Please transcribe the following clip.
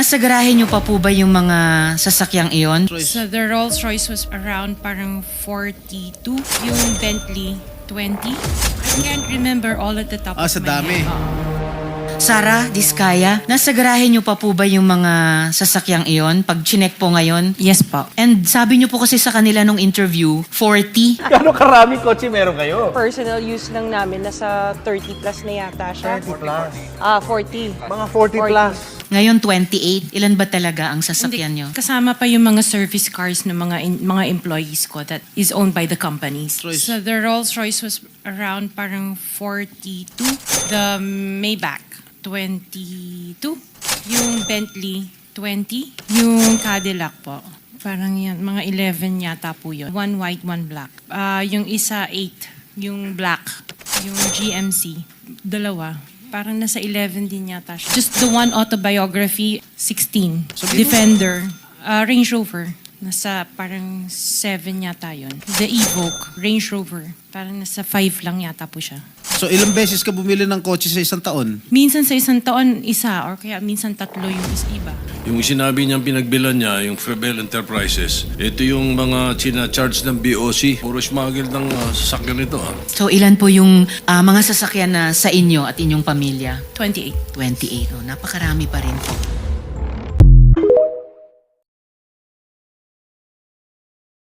Nasa garahe niyo pa po ba yung mga sasakyang iyon? So the Rolls Royce was around parang 42, yung Bentley 20. I can't remember all at the top of Sa my dami. head. Oo. Sarah, Diskaya, nasa garahe niyo pa po ba yung mga sasakyang iyon pag chinek po ngayon? Yes po. And sabi niyo po kasi sa kanila nung interview, 40. Gano'ng karaming kotse meron kayo? Personal use lang namin, nasa 30 plus na yata siya. 30 plus. 40. Mga 40 plus. Ngayon 28. Ilan ba talaga ang sasakyan niyo? Kasama pa yung mga service cars ng mga employees ko that is owned by the companies. Royce. So the Rolls Royce was around parang 42. The Maybach 22. Yung Bentley 20. Yung Cadillac po. Parang yan, mga 11 yata po yun. One white, one black. Yung isa 8. Yung black. Yung GMC. Dalawa. Parang nasa 11 din yata siya. Just the one autobiography, 16. Defender, Range Rover. Nasa parang 7 yata yun. The Evoque, Range Rover. Parang nasa 5 lang yata po siya. So ilang beses ka bumili ng kotse sa isang taon? Minsan sa isang taon, isa. Or kaya minsan 3 yung iba. Yung sinabi niyang pinagbilan niya, yung Frebel Enterprises, ito yung mga charge ng BOC. Puro smuggle ng sasakyan nito. So ilan po yung mga sasakyan na sa inyo at inyong pamilya? 28. 28. Oh, napakarami pa rin po.